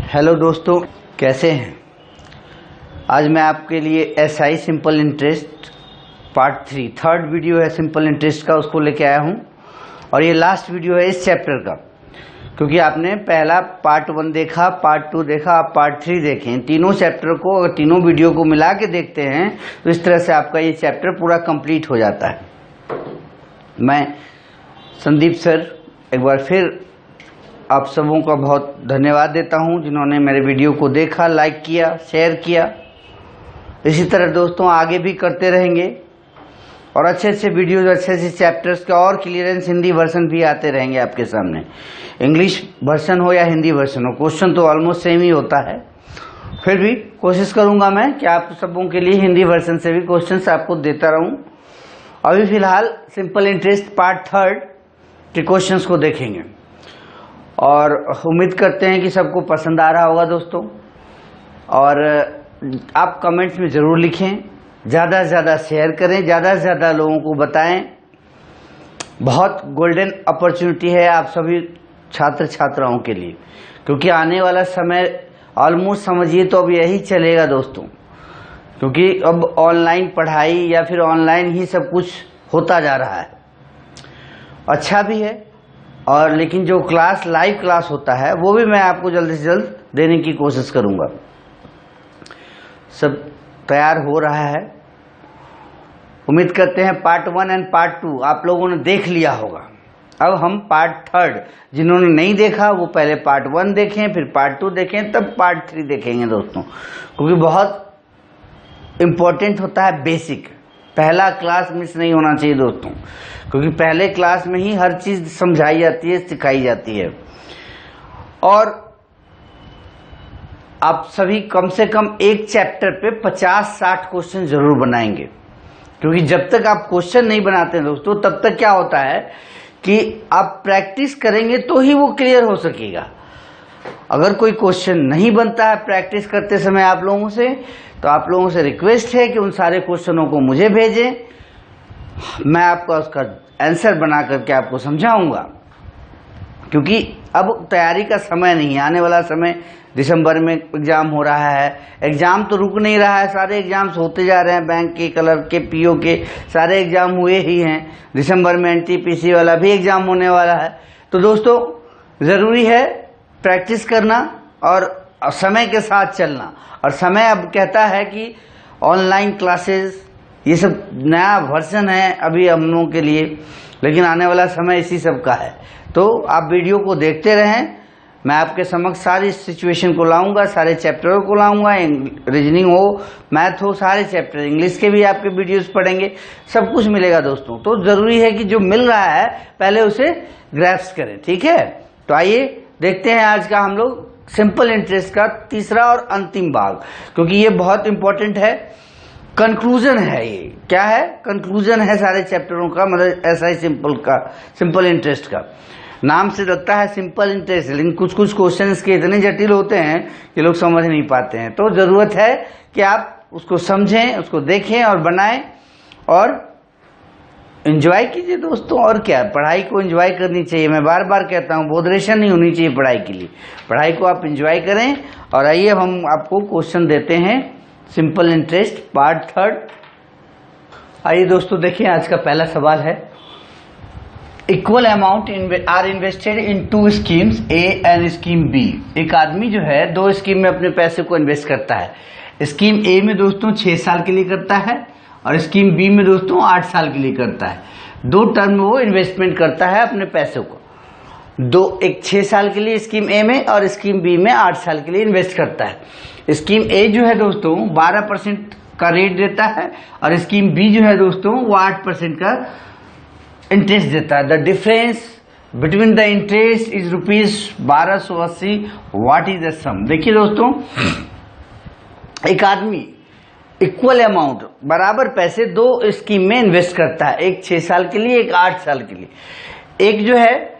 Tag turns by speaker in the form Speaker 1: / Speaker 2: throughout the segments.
Speaker 1: Hello दोस्तों, कैसे हैं। आज मैं आपके लिए SI simple interest part 3 third video है सिंपल इंटरेस्ट का, उसको लेके आया हूं। और ये लास्ट वीडियो है इस चैप्टर का, क्योंकि आपने पहला पार्ट 1 देखा, पार्ट 2 देखा, आप पार्ट 3 देखें। तीनों चैप्टर को, अगर तीनों वीडियो को मिला के देखते हैं तो इस तरह से आपका ये चैप्टर पूरा कंप्लीट हो जाता है। मैं संदीप सर एक बार फिर आप सबों का बहुत धन्यवाद देता हूं जिन्होंने मेरे वीडियो को देखा, लाइक किया, शेयर किया। इसी तरह दोस्तों आगे भी करते रहेंगे और अच्छे अच्छे वीडियोज, अच्छे अच्छे चैप्टर्स का और क्लियरेंस हिंदी वर्जन भी आते रहेंगे आपके सामने। इंग्लिश वर्जन हो या हिंदी वर्जन हो, क्वेश्चन तो ऑलमोस्ट सेम ही होता है। फिर भी कोशिश करूंगा मैं कि आप सबों के लिए हिंदी वर्जन से भी क्वेश्चंस आपको देता रहूं। अभी फिलहाल सिंपल इंटरेस्ट पार्ट 3 के क्वेश्चंस को देखेंगे और उम्मीद करते हैं कि सबको पसंद आ रहा होगा दोस्तों। और आप कमेंट्स में ज़रूर लिखें, ज़्यादा से ज़्यादा शेयर करें, ज़्यादा से ज़्यादा लोगों को बताएं। बहुत गोल्डन अपॉर्चुनिटी है आप सभी छात्र छात्राओं के लिए, क्योंकि आने वाला समय ऑलमोस्ट समझिए तो अब यही चलेगा दोस्तों, क्योंकि अब ऑनलाइन पढ़ाई या फिर ऑनलाइन ही सब कुछ होता जा रहा है। अच्छा भी है, और लेकिन जो क्लास लाइव क्लास होता है वो भी मैं आपको जल्द से जल्द देने की कोशिश करूंगा। सब तैयार हो रहा है। उम्मीद करते हैं पार्ट 1 एंड पार्ट 2 आप लोगों ने देख लिया होगा। अब हम पार्ट 3, जिन्होंने नहीं देखा वो पहले पार्ट 1 देखें, फिर पार्ट 2 देखें, तब पार्ट 3 देखेंगे दोस्तों, क्योंकि बहुत इम्पोर्टेंट होता है बेसिक। पहला क्लास मिस नहीं होना चाहिए दोस्तों, क्योंकि पहले क्लास में ही हर चीज समझाई जाती है, सिखाई जाती है। और आप सभी कम से कम एक चैप्टर पे 50-60 क्वेश्चन जरूर बनाएंगे, क्योंकि जब तक आप क्वेश्चन नहीं बनाते दोस्तों तब तक क्या होता है कि आप प्रैक्टिस करेंगे तो ही वो क्लियर हो सकेगा। अगर कोई क्वेश्चन नहीं बनता है प्रैक्टिस करते समय आप लोगों से, तो आप लोगों से रिक्वेस्ट है कि उन सारे क्वेश्चनों को मुझे भेजें, मैं आपका उसका आंसर बना करके आपको समझाऊंगा। क्योंकि अब तैयारी का समय नहीं है, आने वाला समय दिसंबर में एग्जाम हो रहा है। एग्जाम तो रुक नहीं रहा है, सारे एग्जाम्स होते जा रहे हैं, बैंक के, क्लर्क के, पीओ के सारे एग्जाम हुए ही हैं। दिसंबर में एनटीपीसी वाला भी एग्जाम होने वाला है। तो दोस्तों जरूरी है प्रैक्टिस करना और समय के साथ चलना। और समय अब कहता है कि ऑनलाइन क्लासेस, ये सब नया वर्जन है अभी हम लोगों के लिए, लेकिन आने वाला समय इसी सब का है। तो आप वीडियो को देखते रहें, मैं आपके समक्ष सारी सिचुएशन को लाऊंगा, सारे चैप्टरों को लाऊंगा, रीजनिंग हो, मैथ हो, सारे चैप्टर, इंग्लिश के भी आपके वीडियोस पढ़ेंगे, सब कुछ मिलेगा दोस्तों। तो जरूरी है कि जो मिल रहा है पहले उसे ग्रैस्प करें, ठीक है। तो आइए देखते हैं आज का हम लोग सिंपल इंटरेस्ट का तीसरा और अंतिम भाग, क्योंकि ये बहुत इंपॉर्टेंट है। कंक्लूजन है, ये क्या है, कंक्लूजन है सारे चैप्टरों का, मतलब एसआई सिंपल का, सिंपल इंटरेस्ट का। नाम से लगता है सिंपल इंटरेस्ट, लेकिन कुछ कुछ क्वेश्चन इसके इतने जटिल होते हैं कि लोग समझ नहीं पाते हैं। तो जरूरत है कि आप उसको समझें, उसको देखें और बनाएं और एंजॉय कीजिए दोस्तों। और क्या, पढ़ाई को एंजॉय करनी चाहिए। मैं बार बार कहता हूँ बोधरेशन नहीं होनी चाहिए पढ़ाई के लिए, पढ़ाई को आप एंजॉय करें। और आइए हम आपको क्वेश्चन देते हैं सिंपल इंटरेस्ट पार्ट 3। आइए दोस्तों देखिए, आज का पहला सवाल है, equal amount are invested in 2 schemes A and scheme B. एक आदमी जो है 2 स्कीम में अपने पैसे को इन्वेस्ट करता है। स्कीम ए में दोस्तों 6 साल के लिए करता है और स्कीम बी में दोस्तों 8 साल के लिए करता है। 2 टर्म में वो इन्वेस्टमेंट करता है अपने पैसों को। एक 6 साल के लिए स्कीम ए में और स्कीम बी में 8 साल के लिए इन्वेस्ट करता है। स्कीम ए जो है दोस्तों 12% का रेट देता है और स्कीम बी जो है दोस्तों वो 8% का इंटरेस्ट देता है। The difference between the interest is ₹1280। What is the sum. देखिए दोस्तों, एक आदमी इक्वल अमाउंट, बराबर पैसे 2 स्कीम में इन्वेस्ट करता है, एक 6 साल के लिए, एक 8 साल के लिए। एक जो है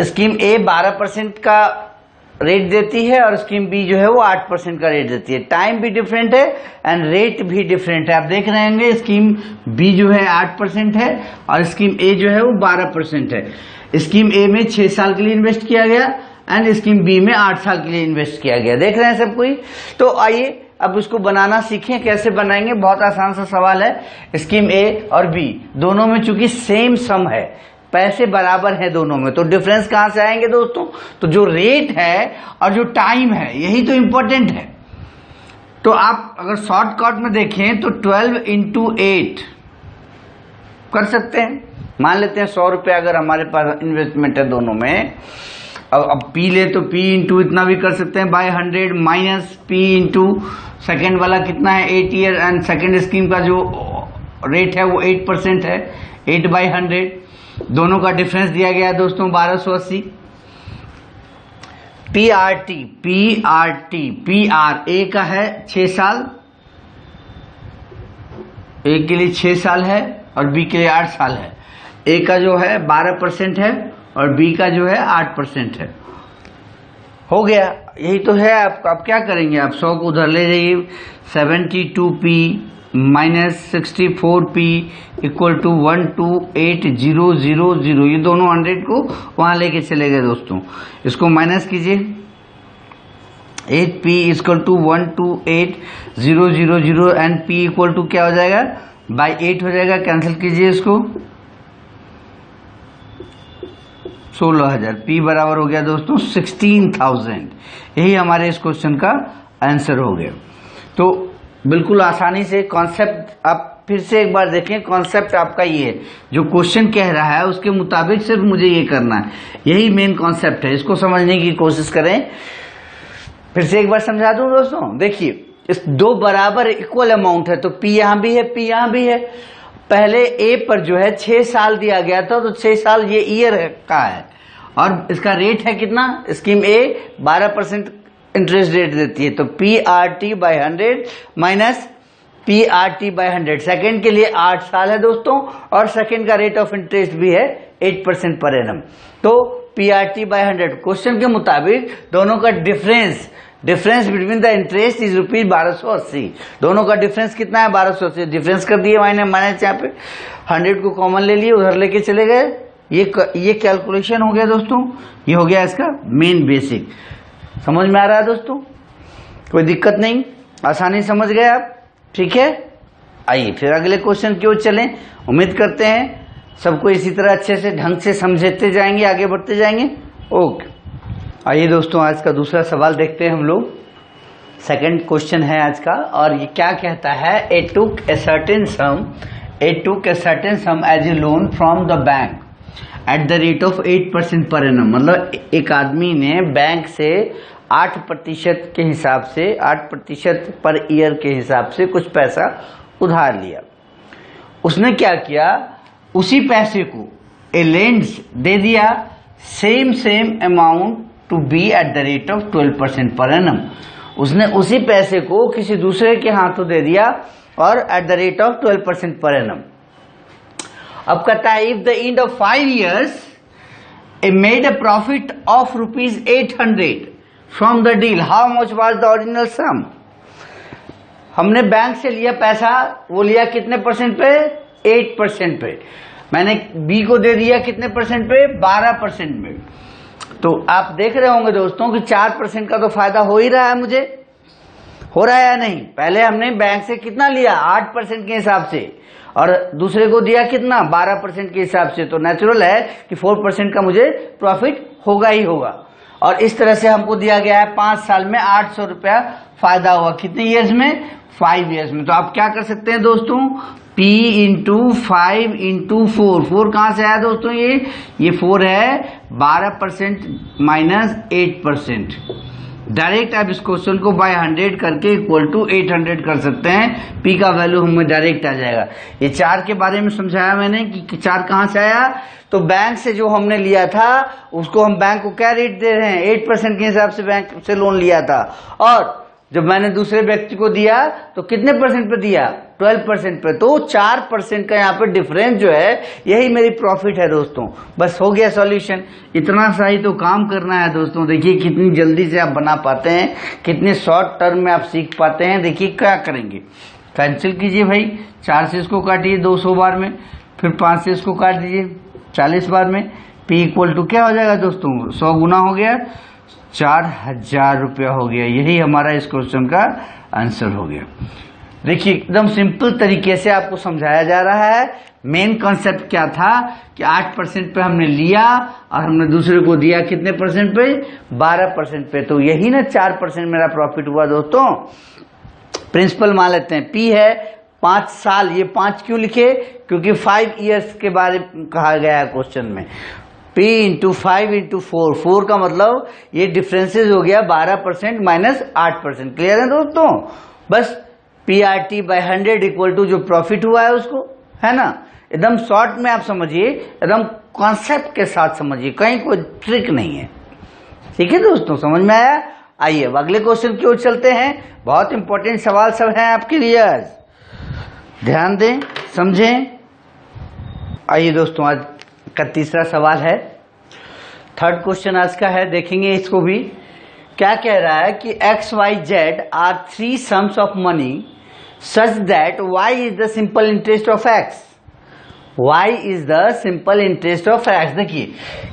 Speaker 1: स्कीम ए 12% का रेट देती है और स्कीम बी जो है वो 8% का रेट देती है। टाइम भी डिफरेंट है एंड रेट भी डिफरेंट है। आप देख रहे होंगे स्कीम बी जो है 8% है और स्कीम ए जो है वो 12% है। स्कीम ए में 6 साल के लिए इन्वेस्ट किया गया एंड स्कीम बी में 8 साल के लिए इन्वेस्ट किया गया। देख रहे हैं सब कोई? तो आइए अब इसको बनाना सीखें, कैसे बनाएंगे। बहुत आसान सा सवाल है। स्कीम ए और बी दोनों में चूंकि सेम सम है, पैसे बराबर है दोनों में, तो डिफरेंस कहां से आएंगे दोस्तों? तो जो रेट है और जो टाइम है, यही तो इंपॉर्टेंट है। तो आप अगर शॉर्टकट में देखें तो 12 इंटू 8 कर सकते हैं। मान लेते हैं 100 रुपये अगर हमारे पास इन्वेस्टमेंट है दोनों में। अब पी ले तो पी इंटू इतना भी कर सकते हैं by 100 minus P into second वाला कितना है 8 ईयर, एंड सेकेंड स्कीम का जो रेट है वो 8% है, 8 बाई 100। दोनों का डिफरेंस दिया गया है दोस्तों 1280। पीआरटी पीआर ए का है 6 साल, ए के लिए 6 साल है और बी के लिए 8 साल है। ए का जो है 12% है और बी का जो है 8% है। हो गया, यही तो है आपका। आप क्या करेंगे? आप 100 को उधर ले जाइए। 72p minus 64p equal to 128,000। ये दोनों 100 को वहां लेके चले गए दोस्तों। इसको माइनस कीजिए। 8p equal to 128,000 and p equal to क्या हो जाएगा? बाई 8 हो जाएगा। कैंसिल कीजिए इसको। 16,000। p बराबर हो गया दोस्तों 16,000। यही हमारे इस क्वेश्चन का आंसर हो गया। तो बिल्कुल आसानी से कॉन्सेप्ट आप फिर से एक बार देखें। कॉन्सेप्ट आपका ये है, जो क्वेश्चन कह रहा है उसके मुताबिक सिर्फ मुझे ये करना है, यही मेन कॉन्सेप्ट है। इसको समझने की कोशिश करें। फिर से एक बार समझा दूं दोस्तों। देखिए, इस दो बराबर इक्वल अमाउंट है, तो p यहां भी है, p यहां भी है। पहले ए पर जो है 6 साल दिया गया था, तो 6 साल ये ईयर का है और इसका रेट है कितना? स्कीम ए 12% इंटरेस्ट रेट देती है, तो PRT by 100 minus PRT by 100। Second के लिए 8 साल है दोस्तों और सेकेंड का रेट ऑफ इंटरेस्ट भी है 8% पर एनम। तो PRT बाई 100 क्वेश्चन के मुताबिक दोनों का difference between the interest is rupees 1280। दोनों का डिफरेंस कितना है? 1280। डिफरेंस कर दिए माइनस, यहाँ पे 100 को कॉमन ले लिए, उधर लेके चले गए। ये कैलकुलेशन हो गया दोस्तों। ये हो गया इसका मेन बेसिक। समझ में आ रहा है दोस्तों? कोई दिक्कत नहीं, आसानी समझ गए आप? ठीक है, आइए फिर अगले क्वेश्चन की ओर चलें। उम्मीद करते हैं सबको इसी तरह अच्छे से ढंग से समझते जाएंगे, आगे बढ़ते जाएंगे। ओके, आइए दोस्तों आज का दूसरा सवाल देखते हैं हम लोग। सेकंड क्वेश्चन है आज का, और ये क्या कहता है? A took a certain sum as a loan from the bank at the rate of 8% per annum. मतलब एक आदमी ने बैंक से 8% के हिसाब से, 8% पर ईयर के हिसाब से कुछ पैसा उधार लिया। उसने क्या किया? उसी पैसे को ए लेंड्स दे दिया, same amount to B at the rate of 12% per annum. उसने उसी पैसे को किसी दूसरे के हाथों दे दिया और eight the rate of 12% per annum. अब कहता है if the end of 5 years A made a profit of rupees 800 from the deal, how much was the original sum. हमने बैंक से लिया पैसा, वो लिया कितने परसेंट पे? 8% पे। मैंने बी को दे दिया कितने परसेंट पे? 12% में। तो आप देख रहे होंगे दोस्तों कि 4% का तो फायदा हो ही रहा है मुझे। हो रहा है या नहीं? पहले हमने बैंक से कितना लिया? 8% के हिसाब से, और दूसरे को दिया कितना? 12% के हिसाब से। तो नेचुरल है कि 4% का मुझे प्रॉफिट होगा ही होगा। और इस तरह से हमको दिया गया है 5 साल में 800 रुपया फायदा हुआ। कितने ईयर्स में? 5 years में। तो आप क्या कर सकते हैं दोस्तों? P इंटू 5 इंटू 4 कहां से आया दोस्तों? ये 4 है, 12% माइनस 8%। डायरेक्ट आप इस क्वेश्चन को बाय 100 करके इक्वल टू 800 कर सकते हैं। P का वैल्यू हमें डायरेक्ट आ जाएगा। ये 4 के बारे में समझाया मैंने कि 4 कहां से आया। तो बैंक से जो हमने लिया था उसको हम बैंक को क्या रेट दे रहे हैं? 8% के हिसाब से बैंक से लोन लिया था, और जब मैंने दूसरे व्यक्ति को दिया तो कितने परसेंट पे दिया? 12% पे। तो 4% का यहाँ पे डिफरेंस जो है, यही मेरी प्रॉफिट है दोस्तों। बस हो गया सॉल्यूशन। इतना सा ही तो काम करना है दोस्तों। देखिए कितनी जल्दी से आप बना पाते हैं, कितने शॉर्ट टर्म में आप सीख पाते हैं। देखिए क्या करेंगे, कैंसिल कीजिए भाई। 4 से इसको काटिए 200 बार में, फिर 5 से इसको काट दीजिए 40 बार में। P इक्वल टू क्या हो जाएगा दोस्तों? 100 गुना हो गया 4,000 रुपया हो गया। यही हमारा इस क्वेश्चन का आंसर हो गया। देखिए एकदम सिंपल तरीके से आपको समझाया जा रहा है। मेन कॉन्सेप्ट क्या था कि 8% पे हमने लिया और हमने दूसरे को दिया कितने परसेंट पे, 12% पे। तो यही ना 4% मेरा प्रॉफिट हुआ दोस्तों। प्रिंसिपल मान लेते हैं, पी है 5 साल। ये 5 क्यों लिखे, क्योंकि 5 ईयर्स के बारे में कहा गया है क्वेश्चन में। P इंटू 5 इंटू 4, 4 का मतलब ये डिफरेंसेस हो गया 12% माइनस 8%। क्लियर है दोस्तों। बस PRT बाय 100 इक्वल टू जो प्रॉफिट हुआ है उसको, है ना। एकदम शॉर्ट में आप समझिए, एकदम कॉन्सेप्ट के साथ समझिए, कहीं कोई ट्रिक नहीं है। ठीक है दोस्तों, समझ में आया। आइए अब अगले क्वेश्चन की ओर चलते हैं। बहुत इंपॉर्टेंट सवाल सब हैं आपके लिए आज, ध्यान दें, समझें। आइए दोस्तों, आज का तीसरा सवाल है, थर्ड क्वेश्चन आज का है, देखेंगे इसको भी। क्या कह रहा है कि X Y Z are 3 sums of money such that Y is the simple interest of X. Y is the simple interest of X. देखिए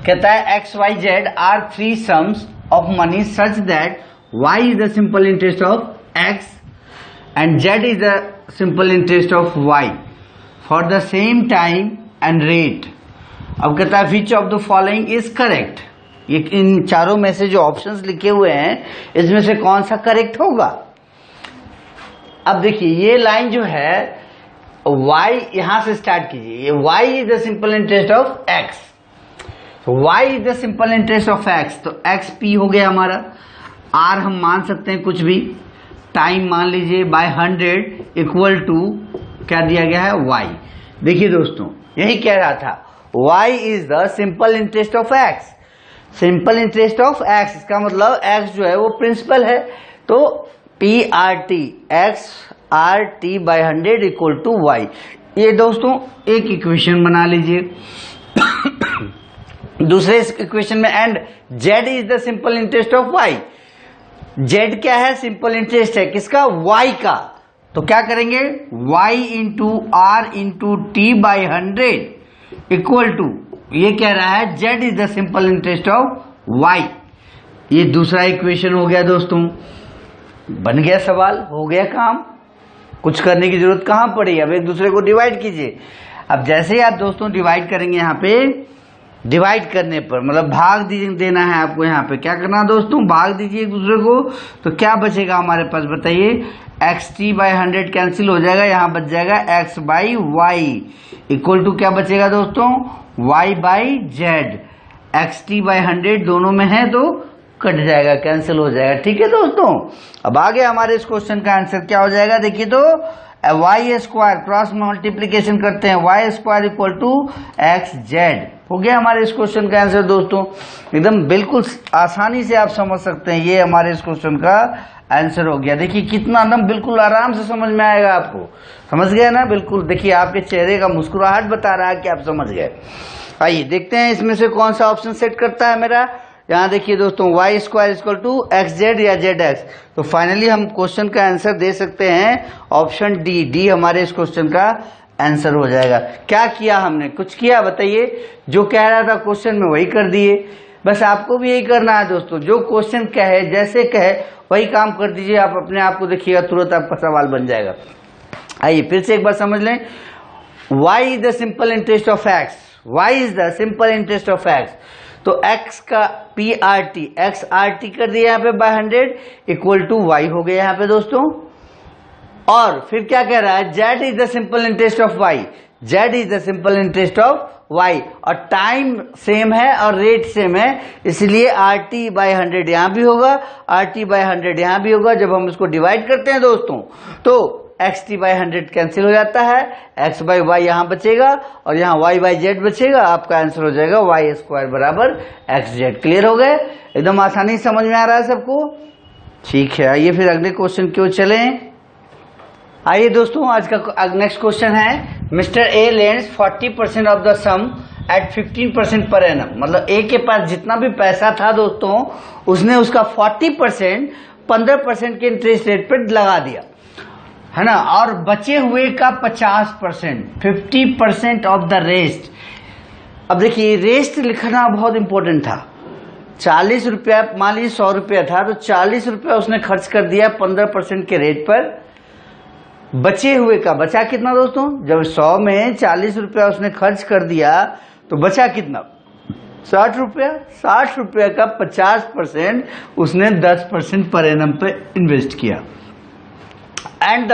Speaker 1: कहता है X Y Z are 3 sums of money such that Y is the simple interest of X and Z is the simple interest of Y for the same time and rate. अब कहता है which of the following is correct. ये इन चारों में से जो options लिखे हुए हैं इसमें से कौन सा करेक्ट होगा। अब देखिए ये लाइन जो है y, यहां से स्टार्ट कीजिए। y is the simple interest of x, y is the simple interest of x। तो x p हो गया हमारा, r हम मान सकते हैं कुछ भी, टाइम मान लीजिए बाय 100 इक्वल टू क्या दिया गया है y। देखिए दोस्तों यही कह रहा था, y is the simple interest of x। Simple interest of x इसका मतलब x जो है वो प्रिंसिपल है। तो PRT x RT by 100 equal to Y. ये दोस्तों एक इक्वेशन बना लीजिए। दूसरे इक्वेशन में and z is the simple interest of y। z क्या है, सिंपल इंटरेस्ट है किसका, y का। तो क्या करेंगे, y into R into T by 100 equal to, ये कह रहा है z is the simple interest of y। ये दूसरा इक्वेशन हो गया दोस्तों, बन गया सवाल, हो गया काम, कुछ करने की जरूरत कहां पड़ी। अब एक दूसरे को डिवाइड कीजिए। अब जैसे ही आप दोस्तों डिवाइड करेंगे, यहाँ पे डिवाइड करने पर मतलब भाग देना है आपको। यहाँ पे क्या करना है दोस्तों, भाग दीजिए एक दूसरे को। तो क्या बचेगा हमारे पास बताइए, xt बाई 100 कैंसिल हो जाएगा, यहाँ बच जाएगा x by Y equal to क्या बचेगा दोस्तों, y by Z. xt by 100 दोनों में है तो कट जाएगा, कैंसिल हो जाएगा। ठीक है दोस्तों, अब आगे हमारे इस क्वेश्चन का आंसर क्या हो जाएगा, देखिए तो वाई स्क्वायर, क्रॉस मल्टीप्लीकेशन करते हैं, Y square equal to X Z हो गया हमारे इस क्वेश्चन का आंसर। दोस्तों एकदम बिल्कुल आसानी से आप समझ सकते हैं, ये हमारे इस क्वेश्चन का आंसर हो गया। देखिए कितना एकदम बिल्कुल आराम से समझ में आएगा आपको, समझ गए ना बिल्कुल। देखिए आपके चेहरे का मुस्कुराहट बता रहा है कि आप समझ गए। आइए देखते हैं इसमें से कौन सा ऑप्शन सेट करता है मेरा। यहाँ देखिए दोस्तों, Y square equal to X Z या जेड एक्स। तो फाइनली हम क्वेश्चन का आंसर दे सकते हैं ऑप्शन डी। डी हमारे इस क्वेश्चन का आंसर हो जाएगा। क्या किया हमने, कुछ किया बताइए, जो कह रहा था क्वेश्चन में वही कर दिए। बस आपको भी यही करना है दोस्तों, जो क्वेश्चन कहे जैसे कहे वही काम कर दीजिए। आप अपने आप को देखिएगा तुरंत आपका सवाल बन जाएगा। आइए फिर से एक बार समझ लें, Y is the simple interest of X, Y is the simple interest of X. तो x का PRT, x RT कर दिया यहाँ पे बाय 100 इक्वल टू y हो गया यहाँ पे दोस्तों। और फिर क्या कह रहा है, z is the simple interest of y, z is the simple interest of y। और टाइम सेम है और रेट सेम है, इसलिए RT बाय 100 यहाँ भी होगा, RT बाय 100 यहाँ भी होगा। जब हम इसको डिवाइड करते हैं दोस्तों तो xt बाई 100 कैंसिल हो जाता है, x बाई वाई यहाँ बचेगा और यहाँ y बाई जेड बचेगा। आपका आंसर हो जाएगा वाई स्क्वायर बराबर एक्स जेड। क्लियर हो गए, एकदम आसानी समझ में आ रहा है सबको। ठीक है, आइए फिर अगले क्वेश्चन की ओर चलें। आइए दोस्तों आज का नेक्स्ट क्वेश्चन है, mister A lends 40% of the sum at 15% per annum. मतलब ए के पास जितना भी पैसा था दोस्तों, उसने उसका 40% 15% के इंटरेस्ट रेट पर लगा दिया, है ना। और बचे हुए का 50%, 50% ऑफ द रेस्ट। अब देखिए रेस्ट लिखना बहुत इंपॉर्टेंट था, 40 रुपया, मान लीजिए 100 रुपया था तो 40 रुपया उसने खर्च कर दिया 15% के रेट पर। बचे हुए का बचा कितना दोस्तों? जब 100 में 40 रुपया उसने खर्च कर दिया तो बचा कितना? 60 रुपया। 60 रुपया का 50% उसने 10% पर एनम पे इन्वेस्ट किया, and the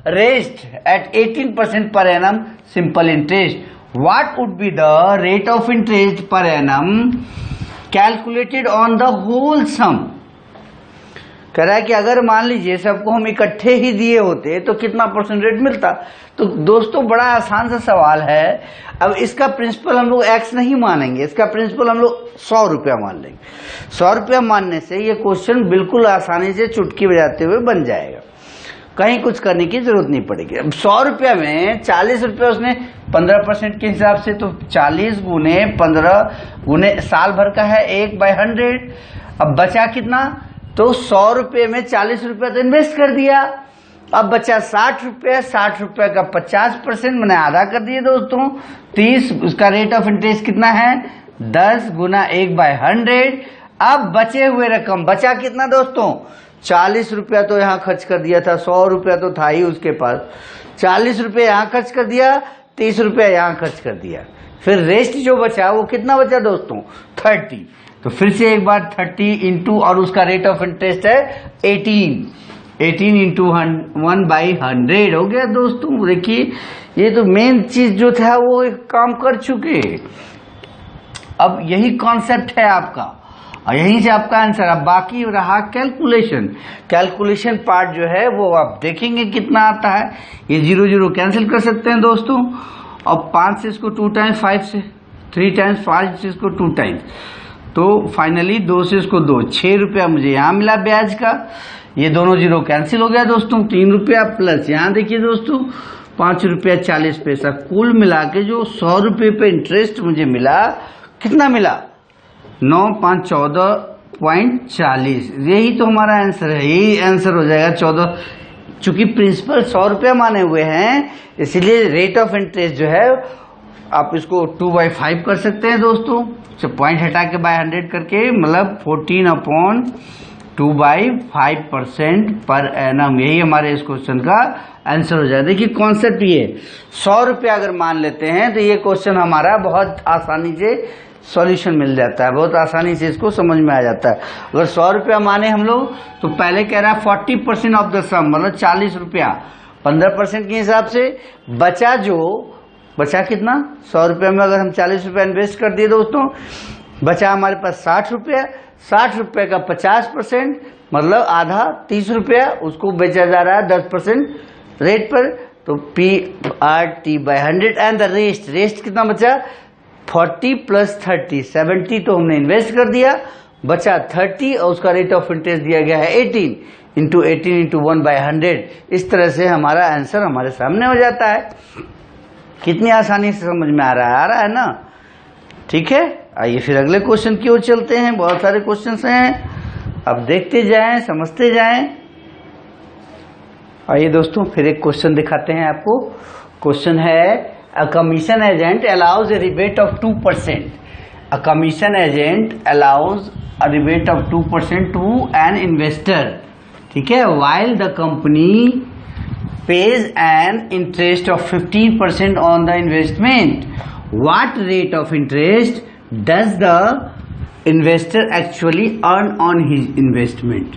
Speaker 1: rest at 18% per annum simple interest. What would be the rate of interest per annum calculated on the whole sum? कह रहा है कि अगर मान लीजिए सबको हम इकट्ठे ही दिए होते तो कितना परसेंट रेट मिलता। तो दोस्तों बड़ा आसान सा सवाल है। अब इसका प्रिंसिपल हम लोग एक्स नहीं मानेंगे, इसका प्रिंसिपल हम लोग 100 रुपया मान लेंगे। 100 रुपया मानने से ये क्वेश्चन बिल्कुल आसानी से चुटकी बजाते हुए बन जाएगा, कहीं कुछ करने की जरूरत नहीं पड़ेगी। अब 100 रुपया में 40 रुपया उसने 15% के हिसाब से, तो 40 गुने 15 गुने साल भर का है 1/100। अब बचा कितना? तो 100 रुपये में 40 रुपया तो इन्वेस्ट कर दिया, अब बचा 60 रुपया। 60 रुपया का 50% मैंने आधा कर दिए दोस्तों 30। उसका रेट ऑफ इंटरेस्ट कितना है? 10 गुना 1/100। अब बचे हुए रकम बचा कितना दोस्तों? 40 रुपया तो यहाँ खर्च कर दिया था, 100 रुपया तो था ही उसके पास। 40 रुपये यहाँ खर्च कर दिया, 30 रुपया यहाँ खर्च कर दिया, फिर रेस्ट जो बचा वो कितना बचा दोस्तों? 30। तो फिर से एक बार 30 इंटू, और उसका रेट ऑफ इंटरेस्ट है 18 इंटू 1/100 हो गया दोस्तों। देखिए ये तो मेन चीज जो था वो एक काम कर चुके। अब यही कॉन्सेप्ट है आपका और यहीं से आपका आंसर। अब बाकी रहा कैलकुलेशन पार्ट जो है वो आप देखेंगे कितना आता है। ये 0 0 कैंसिल कर सकते हैं दोस्तों। अब 5 से इसको 2 टाइम्स, 5 से 3 टाइम्स, 5 से इसको 2 टाइम्स, तो फाइनली 2 से इसको 2, 6 रुपया मुझे यहाँ मिला ब्याज का। ये दोनों 0 कैंसिल हो गया दोस्तों। 3 रुपया प्लस यहाँ देखिए दोस्तों 5 रुपया 40 पैसा, कुल मिला के जो 100 रुपये पे इंटरेस्ट मुझे मिला, कितना मिला? 9 5 14.40। यही तो हमारा आंसर है, यही आंसर हो जाएगा 14। चूंकि प्रिंसिपल 100 रुपया माने हुए हैं इसलिए रेट ऑफ इंटरेस्ट जो है आप इसको 2/5 कर सकते हैं दोस्तों। पॉइंट हटा के बाय 100 करके, मतलब 14/2/5% पर एनम। यही हमारे इस क्वेश्चन का आंसर हो जाए। देखिए कॉन्सेप्ट ये 100 रुपया अगर मान लेते हैं तो ये क्वेश्चन हमारा बहुत आसानी से सॉल्यूशन मिल जाता है, बहुत आसानी से इसको समझ में आ जाता है। अगर 100 रुपया माने हम लोग तो पहले कह रहा है 40% ऑफ द सम, मतलब 40 रुपया 15% के हिसाब से बचा कितना? 100 रुपये में अगर हम 40 रुपया इन्वेस्ट कर दिए दोस्तों, बचा हमारे पास 60 रुपया। 60 रुपये का 50% मतलब आधा 30 रुपया, उसको बेचा जा रहा है 10% रेट पर, तो PRT/100 एंड द रेस्ट कितना बचा? 40 + 30, 70 तो हमने इन्वेस्ट कर दिया, बचा 30 और उसका रेट ऑफ इंटरेस्ट दिया गया है 18 इंटू 1/100। इस तरह से हमारा आंसर हमारे सामने हो जाता है। कितनी आसानी से समझ में आ रहा है ना? ठीक है, आइए फिर अगले क्वेश्चन की ओर चलते हैं। बहुत सारे क्वेश्चंस हैं, अब देखते जाएं, समझते जाएं। आइए दोस्तों फिर एक क्वेश्चन दिखाते हैं आपको। क्वेश्चन है a commission agent allows a rebate of 2%। A commission agent allows a rebate of 2% to an investor, ठीक है, while the company pays an interest of 15% on the investment. What rate of interest does the investor actually earn on his investment?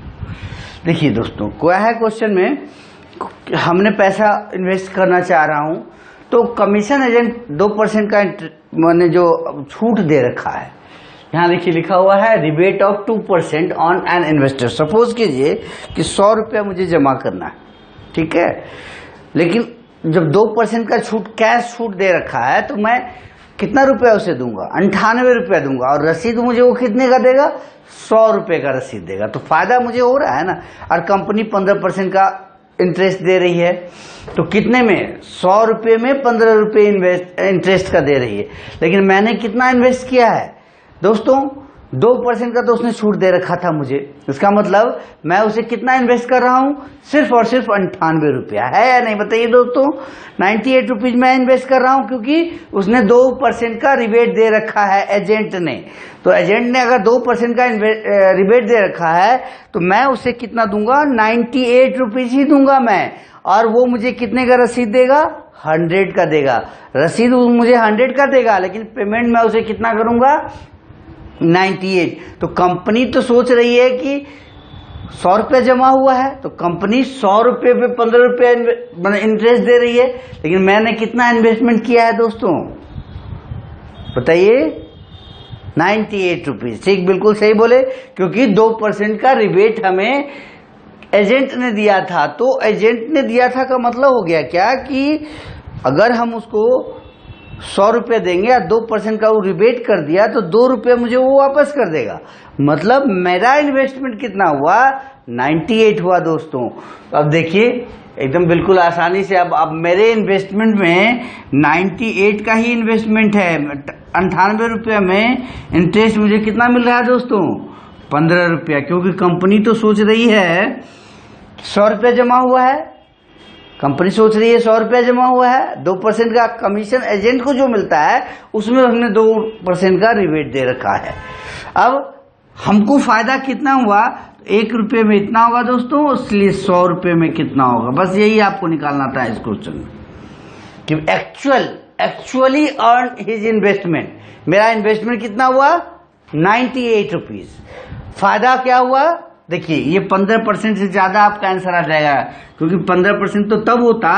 Speaker 1: देखिए दोस्तों क्या है question में, हमने पैसा invest करना चाह रहा हूं तो कमीशन एजेंट 2% का मैंने जो छूट दे रखा है, यहाँ देखिए लिखा हुआ है rebate of 2% on an investor. Suppose कीजिए कि 100 रुपया मुझे जमा करना है, ठीक है, लेकिन जब 2% का कैश छूट दे रखा है तो मैं कितना रुपया उसे दूंगा? 98 रुपया दूंगा, और रसीद मुझे वो कितने का देगा? 100 रुपये का रसीद देगा। तो फायदा मुझे हो रहा है ना, और कंपनी 15% का इंटरेस्ट दे रही है, तो कितने में? 100 रुपये में 15 रुपये इंटरेस्ट का दे रही है। लेकिन मैंने कितना इन्वेस्ट किया है दोस्तों? 2% का तो उसने छूट दे रखा था मुझे। इसका मतलब मैं उसे कितना इन्वेस्ट कर रहा हूं, सिर्फ और सिर्फ 98 रुपया, है या नहीं बताइए दोस्तों। 98 रुपीज मैं इन्वेस्ट कर रहा हूं क्योंकि उसने 2% का रिबेट दे रखा है एजेंट ने। तो एजेंट ने अगर 2% का रिबेट दे रखा है तो मैं उसे कितना दूंगा, 98 रुपीज ही दूंगा मैं। और वो मुझे कितने का रसीद देगा, 100 का देगा। रसीद मुझे 100 का देगा, लेकिन पेमेंट मैं उसे कितना करूंगा, 98। तो कंपनी तो सोच रही है कि 100 रुपया जमा हुआ है, तो कंपनी 100 रुपये पे 15 रुपया इंटरेस्ट दे रही है, लेकिन मैंने कितना इन्वेस्टमेंट किया है दोस्तों बताइए, 98 रुपीज। ठीक, बिल्कुल सही बोले, क्योंकि 2% का रिबेट हमें एजेंट ने दिया था। तो एजेंट ने दिया था का मतलब हो गया क्या कि अगर हम उसको 100 रुपये देंगे या 2% का वो रिबेट कर दिया तो 2 रुपये मुझे वो वापस कर देगा। मतलब मेरा इन्वेस्टमेंट कितना हुआ, 98 हुआ दोस्तों। अब देखिए एकदम बिल्कुल आसानी से, अब मेरे इन्वेस्टमेंट में 98 का ही इन्वेस्टमेंट है। 98 रुपया में इंटरेस्ट मुझे कितना मिल रहा है दोस्तों, 15 रुपया। क्योंकि कंपनी तो सोच रही है 100 रुपया जमा हुआ है, कंपनी सोच रही है 100 रुपया जमा हुआ है, 2% का कमीशन एजेंट को जो मिलता है उसमें उसने 2% का रिबेट दे रखा है। अब हमको फायदा कितना हुआ, 1 रुपये में इतना होगा दोस्तों, इसलिए 100 रुपये में कितना होगा, बस यही आपको निकालना था इस क्वेश्चन में कि एक्चुअली अर्न हिज इन्वेस्टमेंट। मेरा इन्वेस्टमेंट कितना हुआ, 98 रुपीज। फायदा क्या हुआ, देखिए ये 15% से ज्यादा आपका आंसर आ जाएगा, क्योंकि 15% तो तब होता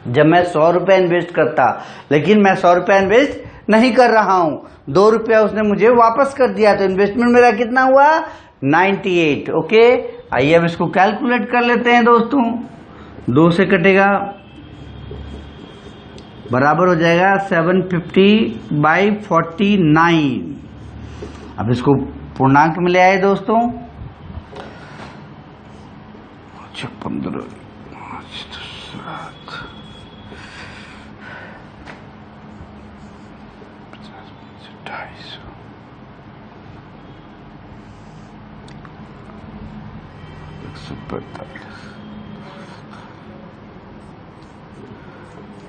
Speaker 1: जब मैं 100 रुपया इन्वेस्ट करता, लेकिन मैं 100 रुपया इन्वेस्ट नहीं कर रहा हूं, 2 रुपया उसने मुझे वापस कर दिया, तो इन्वेस्टमेंट मेरा कितना हुआ, 98। ओके, आइए अब इसको कैलकुलेट कर लेते हैं दोस्तों। 2 से कटेगा, बराबर हो जाएगा 750/49। अब इसको पूर्णांक में ले आए दोस्तों, 15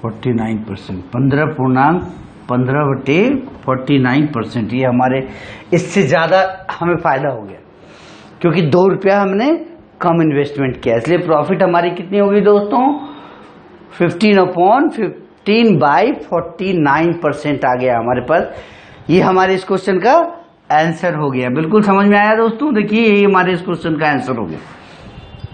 Speaker 1: 49%, 15.15/49%। ये हमारे, इससे ज्यादा हमें फायदा हो गया क्योंकि 2 रुपया हमने कम इन्वेस्टमेंट किया, इसलिए प्रॉफिट हमारी कितनी होगी दोस्तों, 15/49% आ गया हमारे पास। ये हमारे इस क्वेश्चन का आंसर हो गया। बिल्कुल समझ में आया दोस्तों, देखिए यही हमारे इस क्वेश्चन का आंसर हो गया।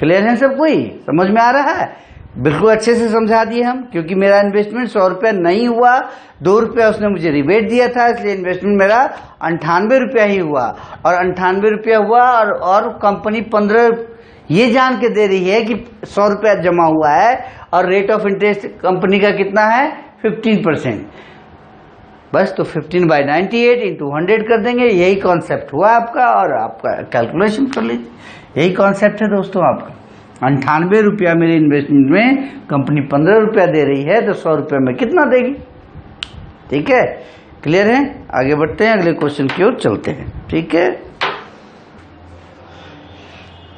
Speaker 1: क्लियर है सब, कोई समझ में आ रहा है, बिल्कुल अच्छे से समझा दिए हम, क्योंकि मेरा इन्वेस्टमेंट 100 रुपया नहीं हुआ, 2 रुपया उसने मुझे रिबेट दिया था, इसलिए इन्वेस्टमेंट मेरा 98 रुपया ही हुआ। और 98 रुपया हुआ और कंपनी 15 ये जान के दे रही है कि 100 रुपया जमा हुआ है, और रेट ऑफ इंटरेस्ट कंपनी का कितना है, 15%। बस तो 15/98 इंटू 100 कर देंगे, यही कॉन्सेप्ट हुआ आपका, और आपका कैलकुलेशन कर लीजिए। यही कॉन्सेप्ट है दोस्तों आपका। 98 रुपया मेरे इन्वेस्टमेंट में कंपनी 15 रुपया दे रही है, तो 100 रुपया में कितना देगी। ठीक है, क्लियर है, आगे बढ़ते हैं, अगले क्वेश्चन की ओर चलते हैं। ठीक है,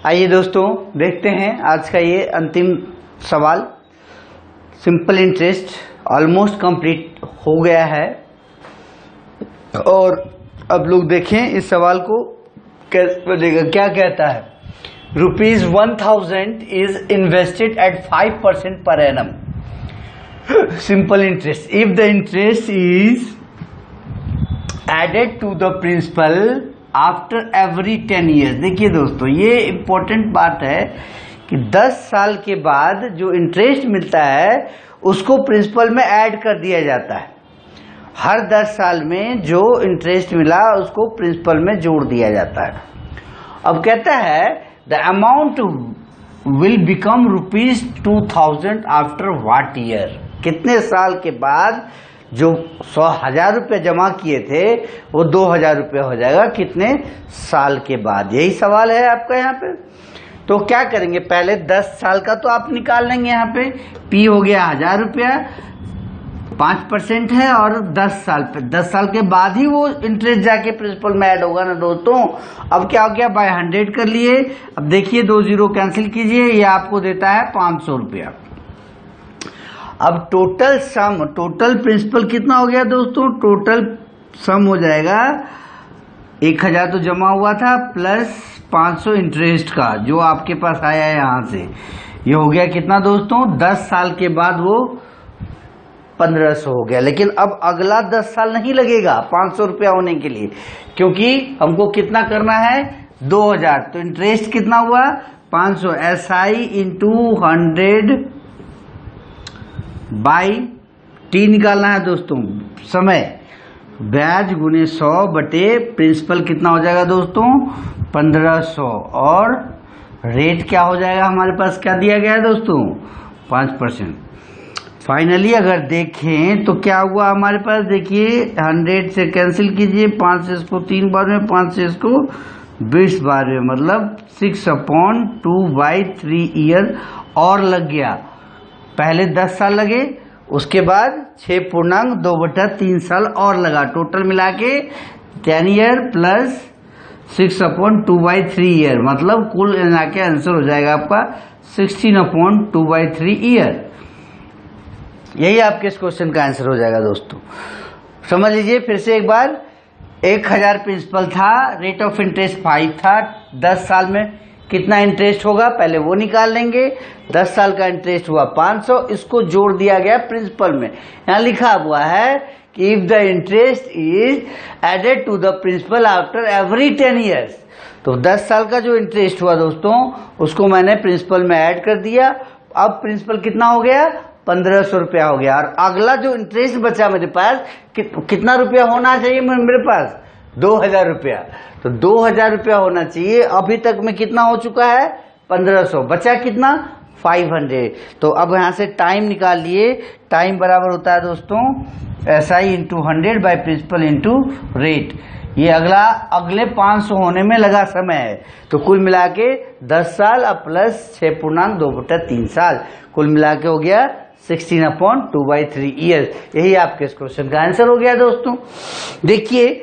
Speaker 1: आइए दोस्तों देखते हैं आज का ये अंतिम सवाल। सिंपल इंटरेस्ट ऑलमोस्ट कंप्लीट हो गया है, और अब लोग देखें इस सवाल को कैसे बनेगा। क्या कहता है, ₹1000 is invested at 5% per annum. Simple interest. If the interest is added to the principal after every 10 years. देखिए दोस्तों, ये इम्पोर्टेंट बात है कि 10 साल के बाद जो इंटरेस्ट मिलता है उसको प्रिंसिपल में ऐड कर दिया जाता है। हर 10 साल में जो इंटरेस्ट मिला उसको प्रिंसिपल में जोड़ दिया जाता है। अब कहता है the amount will become ₹2000 after what year. कितने साल के बाद जो 100,000 रुपये जमा किए थे वो 2000 रुपये हो जाएगा, कितने साल के बाद। यही सवाल है आपका यहाँ पे। तो क्या करेंगे, पहले 10 साल का तो आप निकाल लेंगे। यहाँ पे P हो गया 1000 रुपया, 5% है और 10 साल पे, 10 साल के बाद ही वो इंटरेस्ट जाके प्रिंसिपल में ऐड होगा ना दोस्तों। अब क्या हो गया, बाय 100 कर लिए। अब देखिए 2 जीरो कैंसिल कीजिए, ये आपको देता है 500 रुपया। अब टोटल सम, टोटल प्रिंसिपल कितना हो गया दोस्तों, टोटल सम हो जाएगा 1000 तो जमा हुआ था प्लस 500 इंटरेस्ट का जो आपके पास आया है यहां से, ये हो गया कितना दोस्तों, 10 साल के बाद वो 1500 हो गया। लेकिन अब अगला 10 साल नहीं लगेगा 500 रुपया होने के लिए, क्योंकि हमको कितना करना है 2000, तो इंटरेस्ट कितना हुआ 500, SI इंटू 100 बाई टी निकालना है दोस्तों, समय ब्याज गुने 100 बटे प्रिंसिपल कितना हो जाएगा दोस्तों 1500, और रेट क्या हो जाएगा हमारे पास, क्या दिया गया है दोस्तों 5%। फाइनली अगर देखें तो क्या हुआ हमारे पास, देखिए 100 से कैंसिल कीजिए, 5 से इसको 3 बार में, 5 से इसको 20 बार में, मतलब 6/2/3 ईयर और लग गया। पहले 10 साल लगे, उसके बाद 6.2/3 साल और लगा, टोटल मिला के 10 ईयर प्लस 6/2/3 ईयर, मतलब कुल मिला के आंसर हो जाएगा आपका 16/2/3 ईयर। यही आपके इस क्वेश्चन का आंसर हो जाएगा दोस्तों। समझ लीजिए फिर से एक बार, 1000 प्रिंसिपल था, रेट ऑफ इंटरेस्ट 5 था, 10 साल में कितना इंटरेस्ट होगा पहले वो निकाल लेंगे। 10 साल का इंटरेस्ट हुआ 500, इसको जोड़ दिया गया प्रिंसिपल में। यहाँ लिखा हुआ है कि if the interest is added to the principal after every 10 years, तो 10 साल का जो इंटरेस्ट हुआ दोस्तों उसको मैंने प्रिंसिपल में ऐड कर दिया। अब प्रिंसिपल कितना हो गया 1500 रुपया हो गया, और अगला जो इंटरेस्ट बचा मेरे पास कितना रुपया होना चाहिए मेरे पास 2000 रुपया, तो 2000 रुपया होना चाहिए। अभी तक में कितना हो चुका है 1500, बचा कितना 500। तो अब यहां से टाइम निकाल लिए, टाइम बराबर होता है दोस्तों SI into 100 by principal into rate. ये अगले 500 होने में लगा समय है, तो कुल मिला के 10 साल अब प्लस 6.2/3 साल, कुल मिला के हो गया 16/2/3 ईयर। यही आपके इस क्वेश्चन का आंसर हो गया दोस्तों। देखिए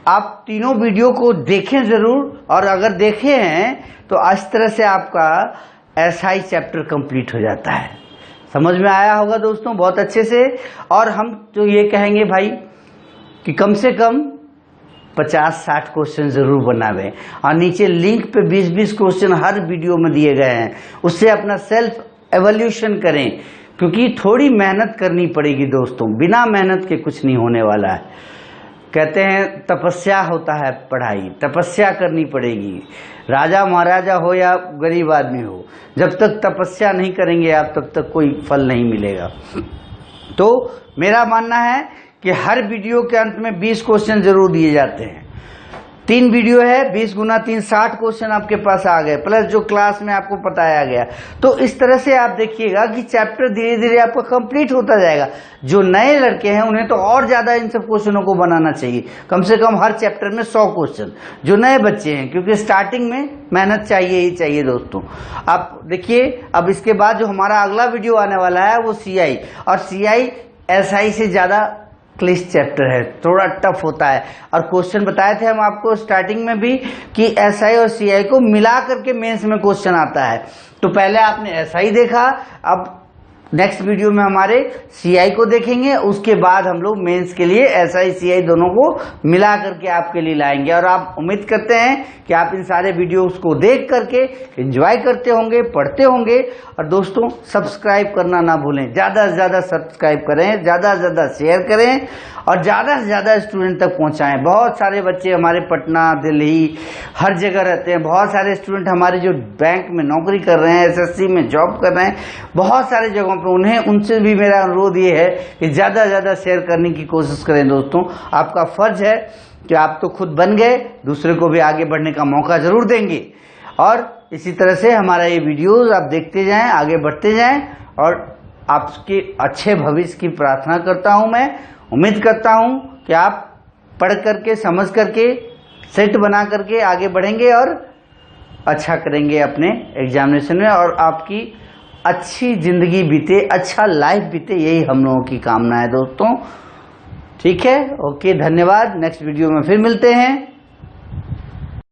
Speaker 1: आप तीनों वीडियो को देखें जरूर, और अगर देखे हैं तो इस तरह से आपका SI चैप्टर कंप्लीट हो जाता है। समझ में आया होगा दोस्तों बहुत अच्छे से। और हम तो ये कहेंगे भाई कि कम से कम 50-60 क्वेश्चन जरूर बनावें, और नीचे लिंक पे 20-20 क्वेश्चन हर वीडियो में दिए गए हैं, उससे अपना सेल्फ एवोल्यूशन करें, क्योंकि थोड़ी मेहनत करनी पड़ेगी दोस्तों, बिना मेहनत के कुछ नहीं होने वाला है। कहते हैं तपस्या होता है पढ़ाई, तपस्या करनी पड़ेगी, राजा महाराजा हो या गरीब आदमी हो, जब तक तपस्या नहीं करेंगे आप तब तक कोई फल नहीं मिलेगा। तो मेरा मानना है कि हर वीडियो के अंत में 20 क्वेश्चन जरूर दिए जाते हैं। 3 वीडियो है, 20 गुना 3 60 क्वेश्चन आपके पास आ गए, प्लस जो क्लास में आपको बताया गया। तो इस तरह से आप देखिएगा कि चैप्टर धीरे धीरे आपका कंप्लीट होता जाएगा। जो नए लड़के हैं उन्हें तो और ज्यादा इन सब क्वेश्चनों को बनाना चाहिए, कम से कम हर चैप्टर में 100 क्वेश्चन। जो नए बच्चे हैं, क्योंकि स्टार्टिंग में मेहनत चाहिए ही चाहिए दोस्तों। आप देखिए अब इसके बाद जो हमारा अगला वीडियो आने वाला है वो CI, और CI SI से ज्यादा क्लिष्ट चैप्टर है, थोड़ा टफ होता है। और क्वेश्चन बताए थे हम आपको स्टार्टिंग में भी कि SI और CI को मिला करके मेंस में क्वेश्चन आता है। तो पहले आपने SI देखा, अब नेक्स्ट वीडियो में हमारे CI को देखेंगे, उसके बाद हम लोग मेंस के लिए SI CI दोनों को मिला करके आपके लिए लाएंगे। और आप उम्मीद करते हैं कि आप इन सारे वीडियोस को देख करके एंजॉय करते होंगे, पढ़ते होंगे। और दोस्तों सब्सक्राइब करना ना भूलें, ज़्यादा से ज़्यादा सब्सक्राइब करें, ज़्यादा से ज़्यादा शेयर करें, और ज़्यादा से ज़्यादा स्टूडेंट तक पहुँचाएँ। बहुत सारे बच्चे हमारे पटना, दिल्ली, हर जगह रहते हैं। बहुत सारे स्टूडेंट हमारे जो बैंक में नौकरी कर रहे हैं, SSC में जॉब कर रहे हैं, बहुत सारे जगहों पे उन्हें, उनसे भी मेरा अनुरोध ये है कि ज़्यादा से ज़्यादा शेयर करने की कोशिश करें दोस्तों। आपका फर्ज है कि आप तो खुद बन गए, दूसरे को भी आगे बढ़ने का मौका जरूर देंगे। और इसी तरह से हमारा ये वीडियोस आप देखते जाएं, आगे बढ़ते जाएं, और आपके अच्छे भविष्य की प्रार्थना करता हूं। मैं उम्मीद करता हूं कि आप पढ़ करके, समझ करके, सेट बना करके आगे बढ़ेंगे और अच्छा करेंगे अपने एग्जामिनेशन में, और आपकी अच्छी जिंदगी बीते, अच्छा लाइफ बीते, यही हम लोगों की कामना है दोस्तों। ठीक है, ओके, धन्यवाद। नेक्स्ट वीडियो में फिर मिलते हैं।